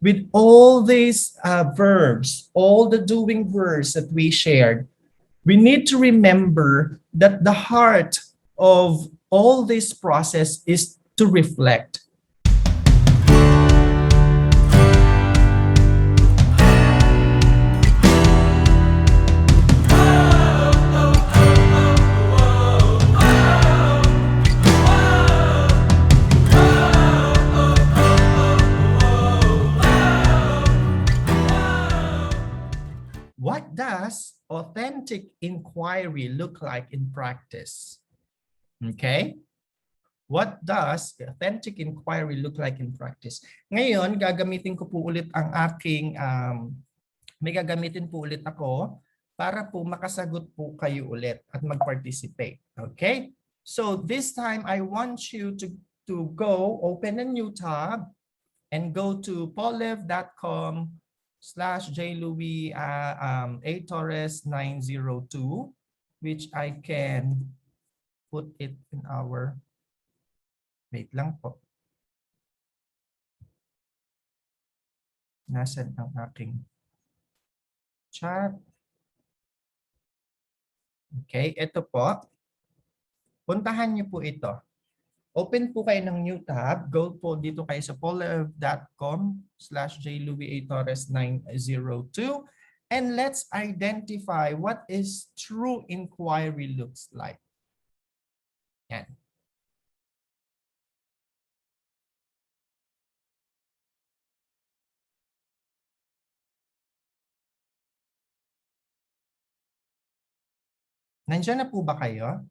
with all these verbs, all the doing verbs that we shared, we need to remember that the heart of all this process is to reflect. What does authentic inquiry look like in practice? Okay? What does authentic inquiry look like in practice? Ngayon, gagamitin ko po ulit ang aking, may gagamitin po ulit ako para po makasagot po kayo ulit at mag-participate. Okay? So this time, I want you to go, open a new tab, and go to paullev.com/jlouis-a-torres902, which I can put it in our, wait lang po. Nasaan ang aking chat? Okay, ito po. Puntahan niyo po ito. Open po kayo ng new tab. Go po dito kayo sa paullev.com/jlouis-a-torres902. And let's identify what is true inquiry looks like. Yan. Nandiyan na po ba kayo?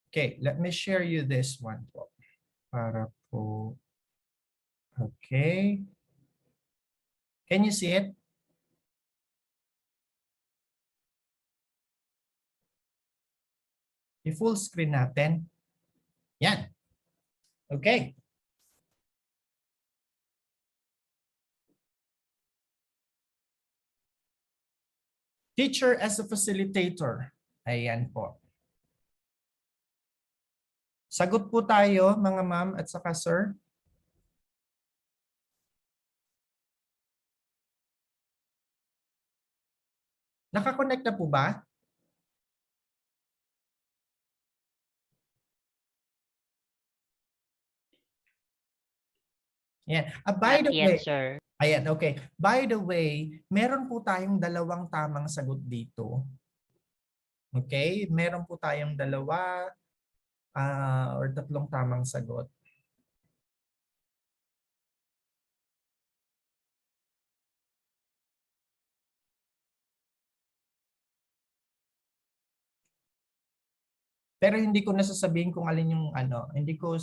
Okay, let me share you this one po. Para po, okay. Can you see it? I-full screen natin. Yan. Okay. Teacher as a facilitator. Ayan po. Sagot po tayo mga ma'am at saka sir. Nakakonect na po ba? Yan. By the way, sir. ayan, okay. By the way, meron po tayong dalawang tamang sagot dito. Okay? Meron po tayong dalawa or tatlong tamang sagot. Pero hindi ko nasasabihin kung alin yung ano, hindi ko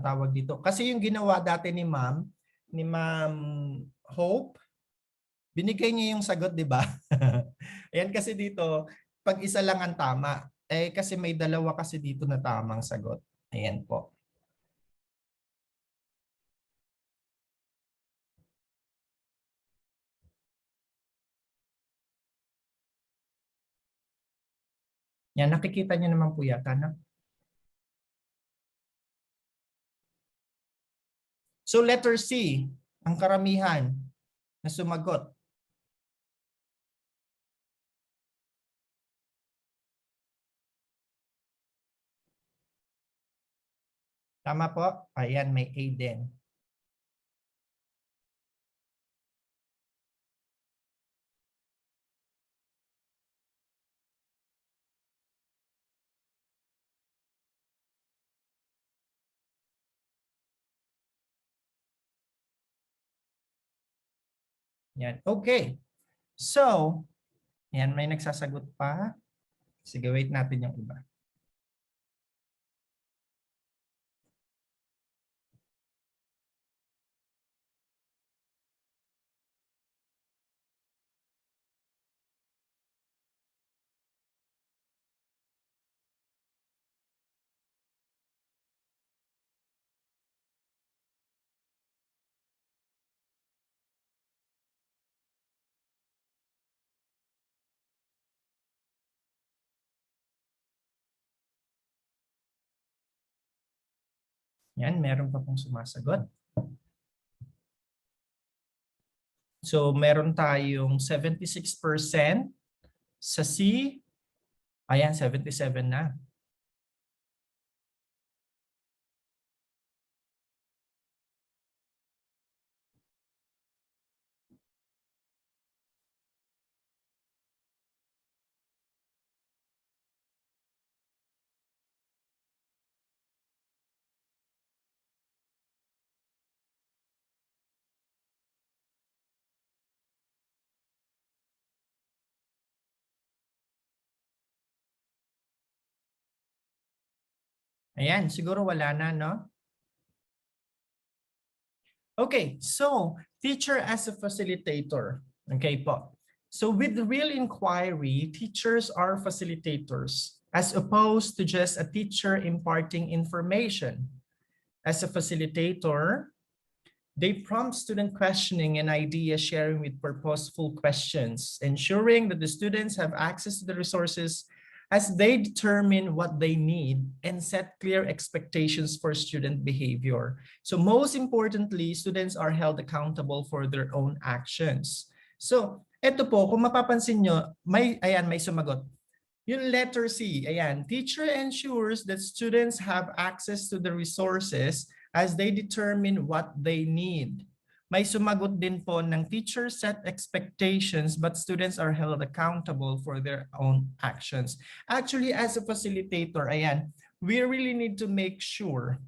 tawag dito. Kasi yung ginawa dati ni Ma'am Hope, binigay niya yung sagot, di ba? Ayan kasi dito, pag isa lang ang tama, eh kasi may dalawa kasi dito na tamang sagot. Ayan po. Yan, nakikita niyo naman po yata, no? So letter C, ang karamihan na sumagot. Tama po? Ayan, may A din. Yan, okay. So, yan, may nagsasagot pa. Sige, wait natin yung iba. Yan, meron pa pong sumasagot. So, meron tayong 76% sa C. Ayan, 77 na. Ayan, siguro wala na, no? Okay, so teacher as a facilitator. Okay po. So with real inquiry, teachers are facilitators as opposed to just a teacher imparting information. As a facilitator, they prompt student questioning and idea sharing with purposeful questions, ensuring that the students have access to the resources as they determine what they need and set clear expectations for student behavior. So most importantly, students are held accountable for their own actions. So eto po, kung mapapansin nyo, may sumagot. Yung letter C, ayan, teacher ensures that students have access to the resources as they determine what they need. May sumagot din po ng teacher set expectations but students are held accountable for their own actions. Actually, as a facilitator, ayan, we really need to make sure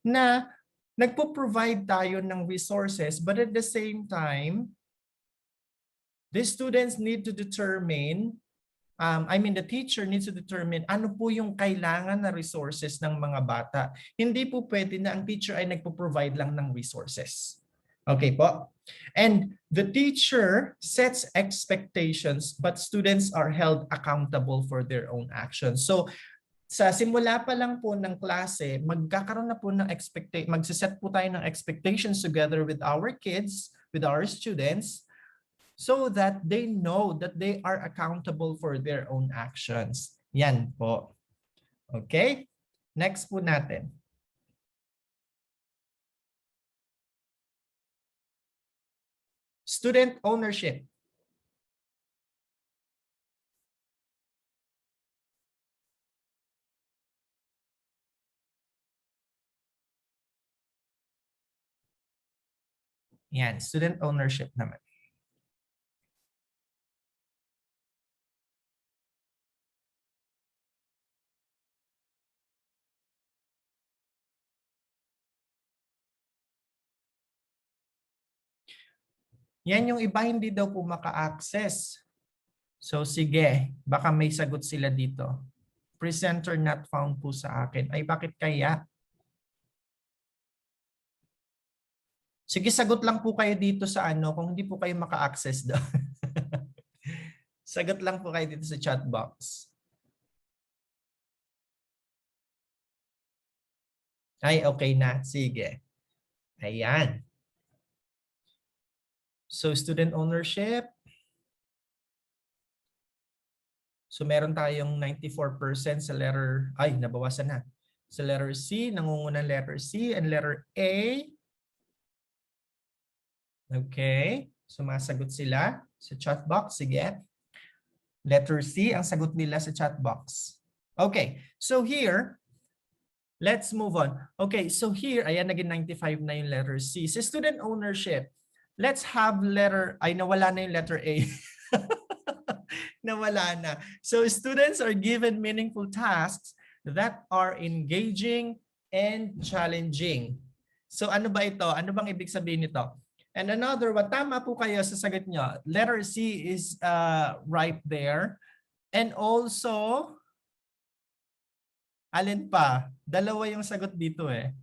na nagpo-provide tayo ng resources but at the same time, the students need to determine, the teacher needs to determine ano po yung kailangan na resources ng mga bata. Hindi po pwede na ang teacher ay nagpo-provide lang ng resources. Okay po? And the teacher sets expectations but students are held accountable for their own actions. So, sa simula pa lang po ng klase, magkakaroon na po ng magsiset po tayo ng expectations together with our kids, with our students, so that they know that they are accountable for their own actions. Yan po. Okay? Next po natin. Student ownership. Yan, student ownership naman. Yan yung iba hindi daw po maka-access. So sige, baka may sagot sila dito. Presenter not found po sa akin. Ay bakit kaya? Sige, sagot lang po kayo dito sa kung hindi po kayo maka-access daw. Sagot lang po kayo dito sa chat box. Ay, okay na. Sige. Ayan. So, student ownership. So, meron tayong 94% sa letter, nabawasan na. Sa letter C, nangungunang letter C and letter A. Okay. Sumasagot sila sa chat box. Sige. Letter C, ang sagot nila sa chat box. Okay. So, here, let's move on. Okay. So, here, ayan, naging 95 na yung letter C. Sa student ownership, let's have nawala na yung letter A. Nawala na. So students are given meaningful tasks that are engaging and challenging. So ano ba ito? Ano bang ibig sabihin nito? And another one, tama po kayo sa sagot nyo. Letter C is right there. And also, alin pa? Dalawa yung sagot dito eh.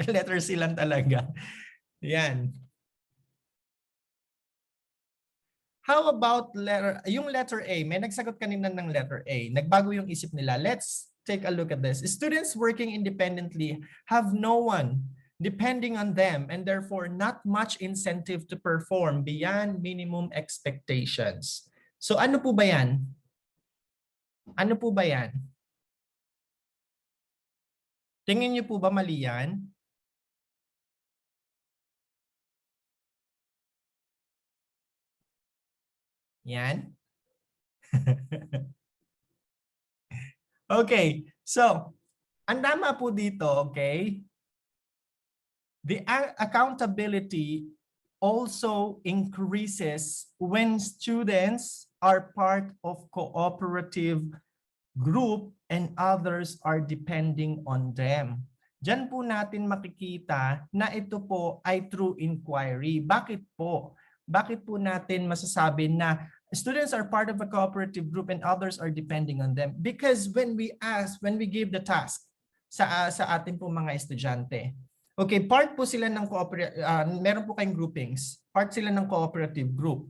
Letter C lang talaga. Yan. How about yung letter A? May nagsagot kanina ng letter A. Nagbago yung isip nila. Let's take a look at this. Students working independently have no one depending on them and therefore not much incentive to perform beyond minimum expectations. So ano po ba yan? Ano po ba yan? Tingin niyo po ba mali yan? Yan. Okay, so ang tama po dito, okay, the accountability also increases when students are part of cooperative group and others are depending on them. Diyan po natin makikita na ito po ay true inquiry. Bakit po? Bakit po natin masasabi na students are part of a cooperative group and others are depending on them? Because when we give the task sa ating po mga estudyante, okay, part po sila ng meron po kayong groupings, part sila ng cooperative group.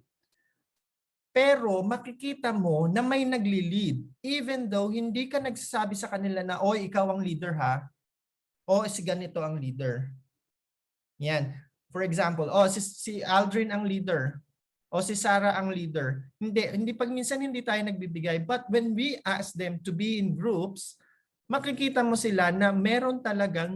Pero makikita mo na may nagli-lead even though hindi ka nagsasabi sa kanila na, "Oy, ikaw ang leader ha." O si ganito ang leader. Yan. For example, si Aldrin ang leader. O si Sarah ang leader. Hindi pag minsan hindi tayo nagbibigay. But when we ask them to be in groups, makikita mo sila na meron talagang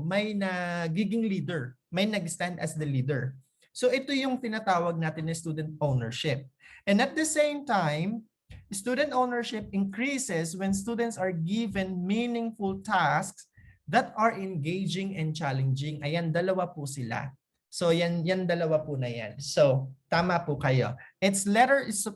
may nagiging leader. May nag-stand as the leader. So ito yung tinatawag natin na student ownership. And at the same time, student ownership increases when students are given meaningful tasks that are engaging and challenging. Ayan, dalawa po sila. So yan dalawa po na yan. So tama po kayo. It's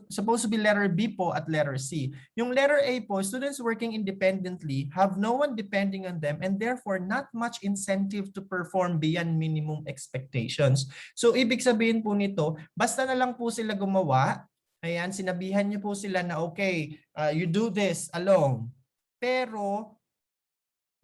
supposed to be letter B po at letter C. Yung letter A po, students working independently have no one depending on them and therefore not much incentive to perform beyond minimum expectations. So ibig sabihin po nito, basta na lang po sila gumawa. Ayan, sinabihan niyo po sila na okay, you do this alone. Pero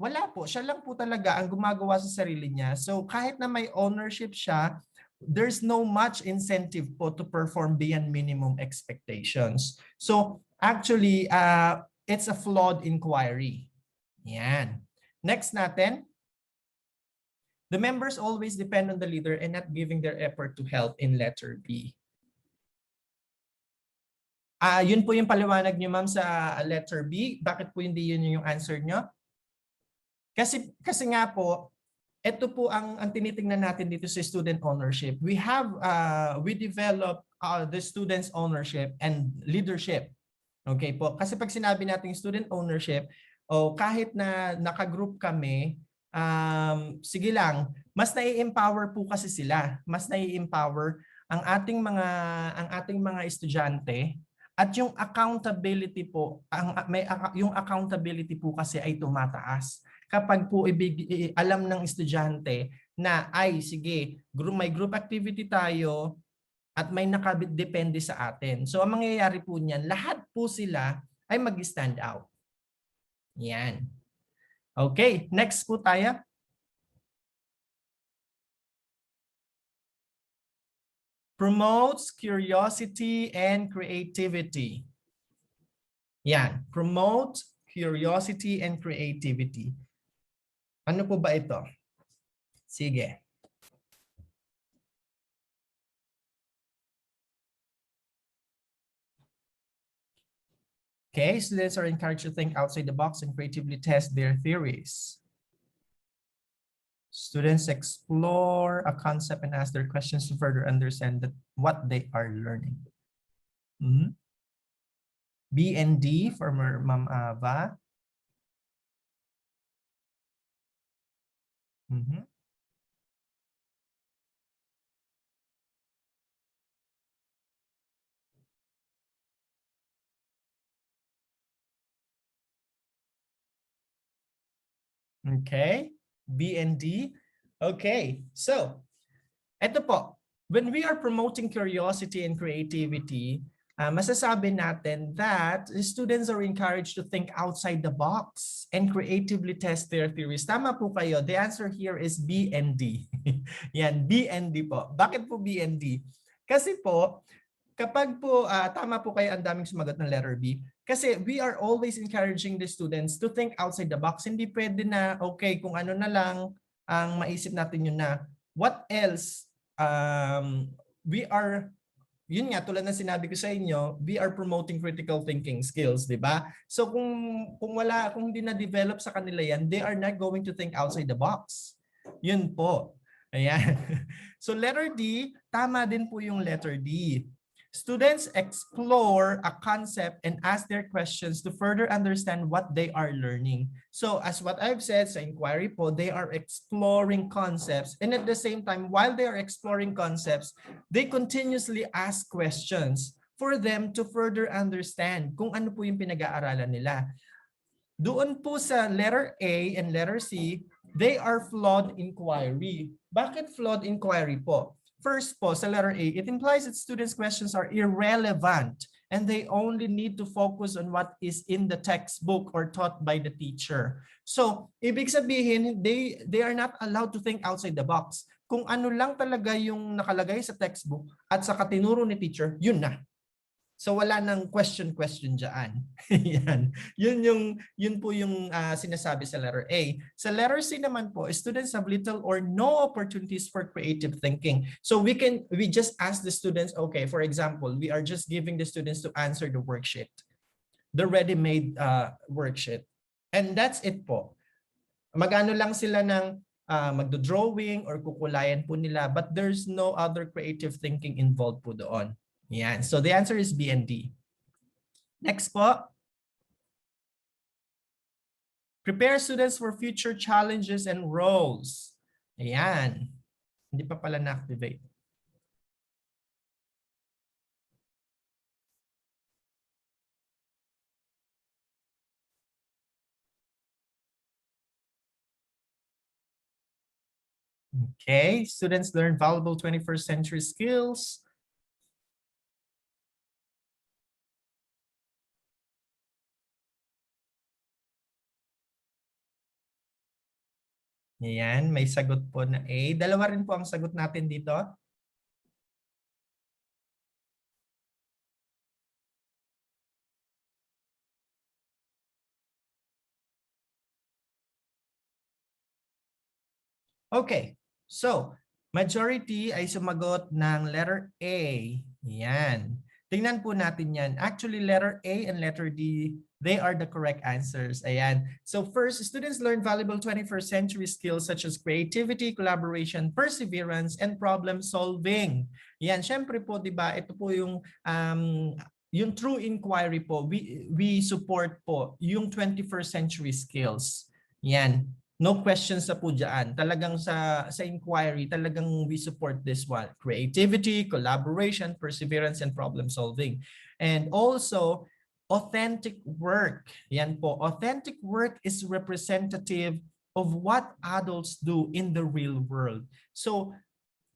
wala po, siya lang po talaga ang gumagawa sa sarili niya. So kahit na may ownership siya, there's no much incentive po to perform beyond minimum expectations. So actually, it's a flawed inquiry. Yan. Next natin. The members always depend on the leader and not giving their effort to help in letter B. Yun po yung paliwanag niyo, ma'am, sa letter B. Bakit po hindi yun yung answer niyo? Kasi nga po, ito po ang tinitingnan natin dito sa student ownership. We develop the students ownership and leadership. Okay po. Kasi pag sinabi natin student ownership, kahit na naka-group kami, sige lang, mas nai-empower po kasi sila. Mas nai-empower ang ating mga estudyante. At yung accountability po, yung accountability po kasi ay tumataas. Kapag po alam ng estudyante na sige, may group activity tayo at may nakadepende sa atin. So ang mangyayari po niyan, lahat po sila ay mag-stand out. Yan. Okay, next po tayo. Promotes curiosity and creativity. Yan, promote curiosity and creativity. Ano po ba ito? Sige. Okay, students are encouraged to think outside the box and creatively test their theories. Students explore a concept and ask their questions to further understand what they are learning. B and D for Ma'am Ava. Okay, B and D. Okay, so ito po, when we are promoting curiosity and creativity, masasabi natin that students are encouraged to think outside the box and creatively test their theories. Tama po kayo. The answer here is B and D. Yan, B and D po. Bakit po B and D? Kasi po, kapag po, tama po kayo, ang daming sumagot ng letter B. Kasi we are always encouraging the students to think outside the box. Hindi pwede na, okay, kung ano na lang ang maisip natin yun na, what else we are yun nga, tulad ng sinabi ko sa inyo, we are promoting critical thinking skills, di ba? So kung hindi na-develop sa kanila yan, they are not going to think outside the box. Yun po. Ayan. So letter D, tama din po yung letter D. Students explore a concept and ask their questions to further understand what they are learning. So as what I've said sa inquiry po, they are exploring concepts, and at the same time, while they are exploring concepts, they continuously ask questions for them to further understand kung ano po yung pinag-aaralan nila. Doon po sa letter A and letter C, they are flawed inquiry. Bakit flawed inquiry po? First po, sa letter A, it implies that students' questions are irrelevant and they only need to focus on what is in the textbook or taught by the teacher. So, ibig sabihin, they are not allowed to think outside the box. Kung ano lang talaga yung nakalagay sa textbook at sa katinuro ni teacher, yun na. So wala nang question dyan. Yan. Yun po yung sinasabi sa letter A. Sa letter C naman po, students have little or no opportunities for creative thinking. So we just ask the students, okay, for example, we are just giving the students to answer the worksheet, the ready-made worksheet. And that's it po. Magano lang sila ng magdo-drawing or kukulayan po nila, but there's no other creative thinking involved po doon. Yan. So the answer is B and D. Next po. Prepare students for future challenges and roles. Ayan. Hindi pa pala na-activate. Okay. Students learn valuable 21st century skills. Ayan, may sagot po na A. Dalawa rin po ang sagot natin dito. Okay, so majority ay sumagot ng letter A. Yan. Tingnan po natin yan. Actually, letter A and letter D, they are the correct answers. Ayan. So first, students learn valuable 21st century skills such as creativity, collaboration, perseverance, and problem solving. Yan. Syempre po, di ba, ito po yung true inquiry po. We support po yung 21st century skills. Yan. No questions na po dyan. Talagang sa inquiry, talagang we support this one. Creativity, collaboration, perseverance, and problem solving. And also, authentic work. Yan po. Authentic work is representative of what adults do in the real world. So,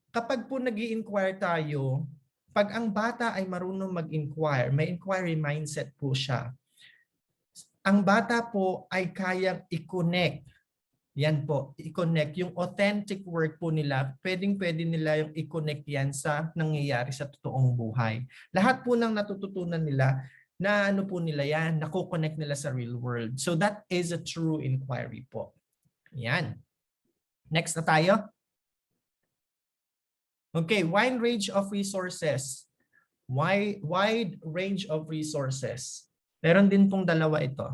kapag po nag-i-inquire tayo, pag ang bata ay marunong mag-inquire, may inquiry mindset po siya. Ang bata po ay kayang i-connect. Yan po, i-connect. Yung authentic work po nila, pwede nila yung i-connect yan sa nangyayari sa totoong buhay. Lahat po ng natututunan nila, na ano po nila yan, nakukonect nila sa real world. So that is a true inquiry po. Yan. Next na tayo. Okay, wide range of resources. Wide range of resources. Meron din pong dalawa ito.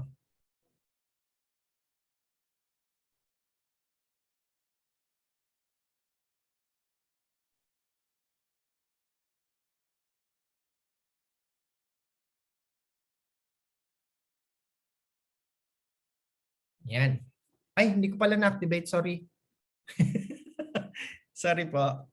Yan. Ay, hindi ko pala na-activate. Sorry. Sorry po.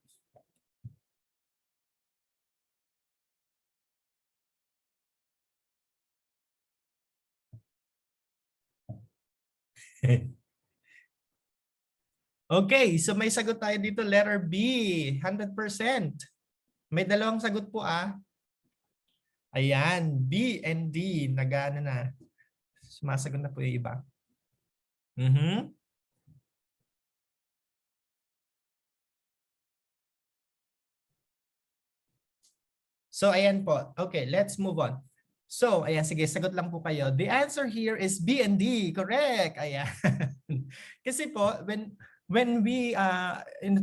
Okay, so may sagot tayo dito. Letter B, 100%. May dalawang sagot po ah. Ayan, B and D. Nagana na. Sumasagot na po yung iba. So, ayan po. Okay, let's move on. So, ayan, sige, sagot lang po kayo. The answer here is B and D. Correct. Ayan. Kasi po, when we, in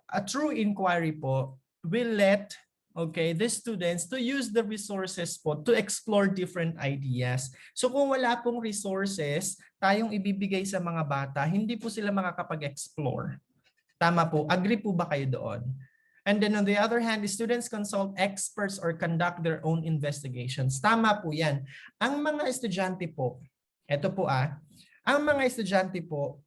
a true inquiry po, we let okay, the students to use the resources po to explore different ideas. So kung wala pong resources tayong ibibigay sa mga bata, hindi po sila makakapag-explore. Tama po. Agree po ba kayo doon? And then on the other hand, the students consult experts or conduct their own investigations. Tama po yan. Ang mga estudyante po, eto po ang mga estudyante po,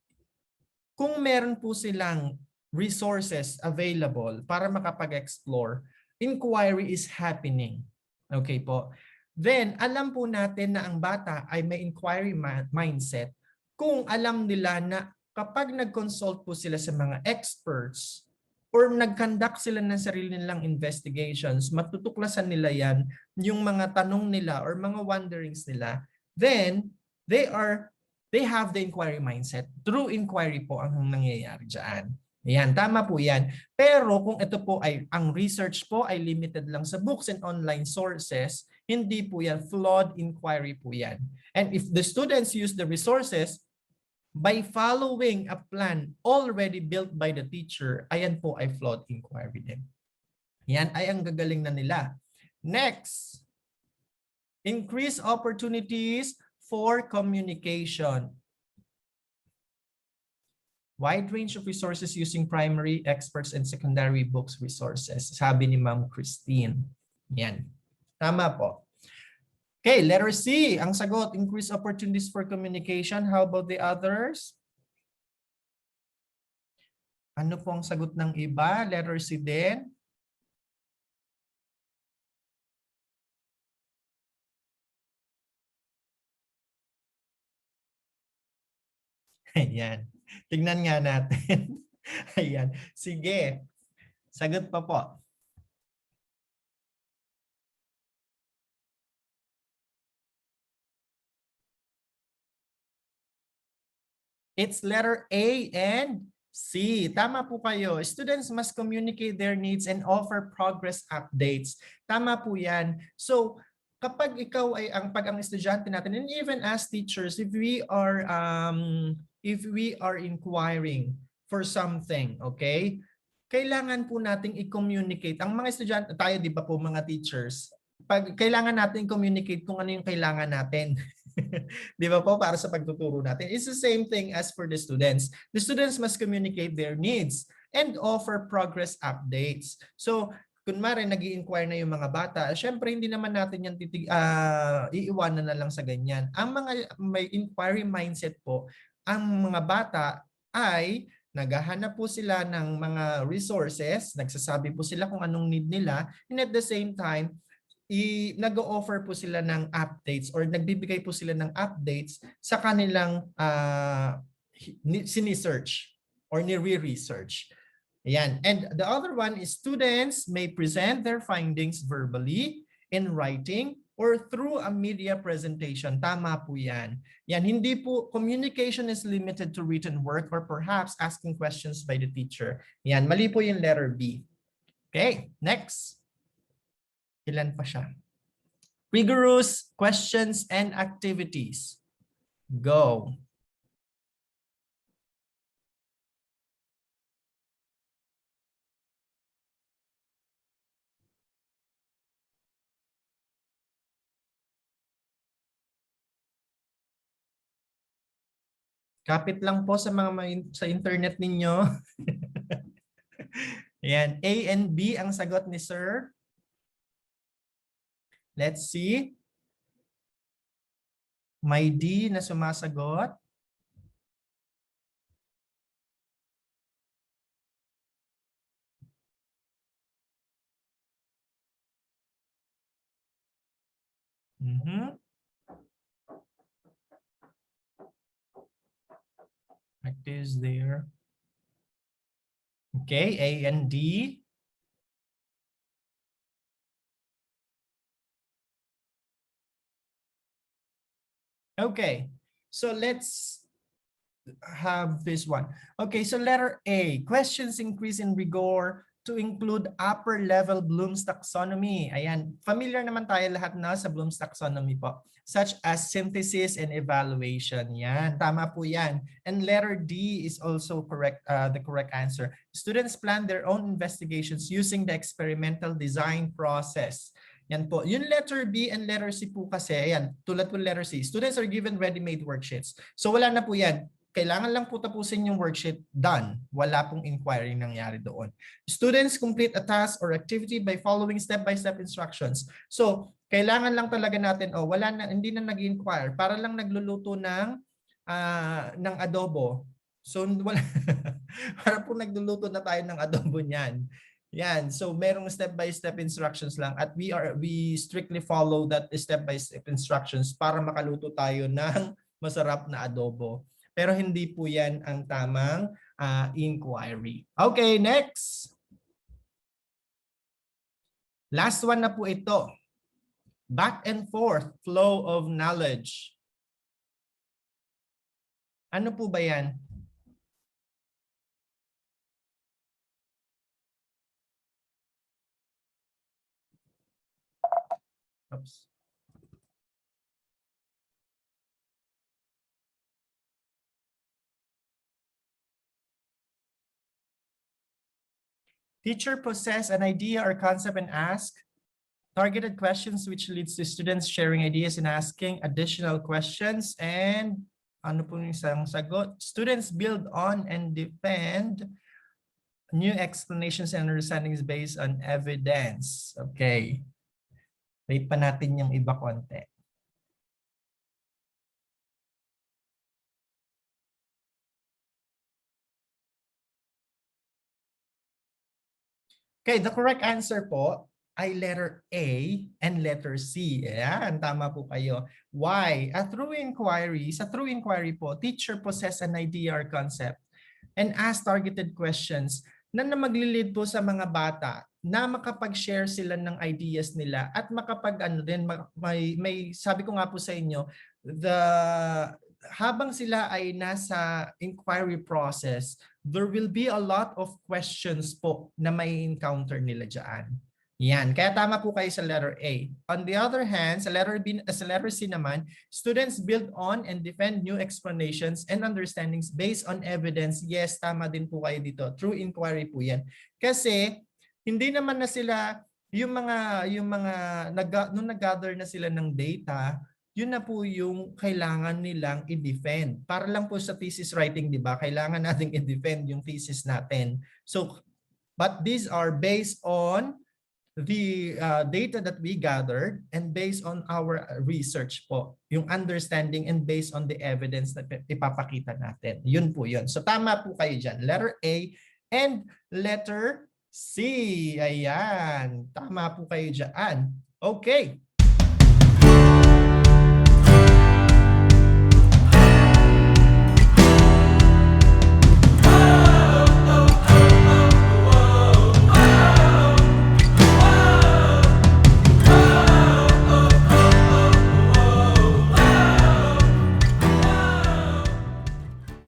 kung meron po silang resources available para makapag-explore, inquiry is happening. Okay po. Then, alam po natin na ang bata ay may inquiry mindset kung alam nila na kapag nag-consult po sila sa mga experts or nag-conduct sila ng sarili nilang investigations, matutuklasan nila yan, yung mga tanong nila or mga wonderings nila, then they have the inquiry mindset. True inquiry po ang nangyayari dyan. Yan, tama po yan. Pero kung ito po ay, ang research po ay limited lang sa books and online sources, hindi po yan, flawed inquiry po yan. And if the students use the resources by following a plan already built by the teacher, ayan po ay flawed inquiry din. Yan ay ang gagaling na nila. Next, increase opportunities for communication. Wide range of resources using primary, experts, and secondary books resources. Sabi ni Ma'am Christine. Yan. Tama po. Okay, letter C. Ang sagot, increase opportunities for communication. How about the others? Ano po ang sagot ng iba? Letter C din. Ayan. Tingnan nga natin. Ayan. Sige. Sagot pa po. It's letter A and C. Tama po kayo. Students must communicate their needs and offer progress updates. Tama po yan. So, kapag ikaw ay ang estudyante natin, and even as teachers, if we are inquiring for something, okay? Kailangan po nating i-communicate. Ang mga estudyante, tayo di ba po mga teachers, kailangan natin communicate kung ano yung kailangan natin. Di ba po, para sa pagtuturo natin. It's the same thing as for the students. The students must communicate their needs and offer progress updates. So, kunwari nag-i-inquire na yung mga bata, syempre hindi naman natin yan iiwanan na lang sa ganyan. Ang mga may inquiry mindset po, ang mga bata ay naghahanap po sila ng mga resources, nagsasabi po sila kung anong need nila, and at the same time, nag-o-offer po sila ng updates or nagbibigay po sila ng updates sa kanilang sini-search or ni-research. Ayan. And the other one is students may present their findings verbally, in writing, or through a media presentation. Tama po yan. Yan, hindi po, communication is limited to written work or perhaps asking questions by the teacher. Yan, mali po yung letter B. Okay, next. Ilan pa siya? Rigorous questions and activities. Go. Kapit lang po sa mga sa internet ninyo. Yan, A and B ang sagot ni Sir. Let's see. May D na sumasagot. Actives there. Okay, A and D. Okay, so let's have this one. Okay, so letter A, questions increase in rigor to include upper level Bloom's taxonomy. Ayan, familiar naman tayo lahat na sa Bloom's taxonomy po, such as synthesis and evaluation. Yan, tama po yan. And letter D is also correct, the correct answer. Students plan their own investigations using the experimental design process. Yan po. Yung letter B and letter C po kasi, ayan, tulad po letter C, students are given ready-made worksheets. So wala na po yan. Kailangan lang po tapusin yung worksheet, done. Wala pong inquiry nangyari doon. Students complete a task or activity by following step-by-step instructions. So, kailangan lang talaga natin, wala na, hindi na nag-inquire, para lang nagluluto ng adobo. So, wala, para po nagluluto na tayo ng adobo niyan. Yan, so merong step-by-step instructions lang at we strictly follow that step-by-step instructions para makaluto tayo ng masarap na adobo. Pero hindi po yan ang tamang inquiry. Okay, next. Last one na po ito. Back and forth flow of knowledge. Ano po ba yan? Oops. Teacher possess an idea or concept and ask targeted questions which leads to students sharing ideas and asking additional questions. And ano po yung isang sagot? Students build on and defend new explanations and understandings based on evidence. Okay. Wait pa natin yung iba konti. Okay, the correct answer po ay letter A and letter C. Ayan, tama po kayo. Why? Sa through inquiry po, teacher possess an idea or concept and ask targeted questions na maglilid po sa mga bata na makapag-share sila ng ideas nila at may sabi ko nga po sa inyo, habang sila ay nasa inquiry process, there will be a lot of questions po na may encounter nila dyan. Yan. Kaya tama po kayo sa letter A. On the other hand, sa letter C naman, students build on and defend new explanations and understandings based on evidence. Yes, tama din po kayo dito. Through inquiry po yan. Kasi hindi naman na sila, nung nag-gather na sila ng data, yun na po yung kailangan nilang i-defend. Para lang po sa thesis writing, di ba? Kailangan nating i-defend yung thesis natin. So, but these are based on the data that we gathered and based on our research po. Yung understanding and based on the evidence na ipapakita natin. Yun po yun. So, tama po kayo dyan. Letter A and letter C. Ayan. Tama po kayo dyan. Okay.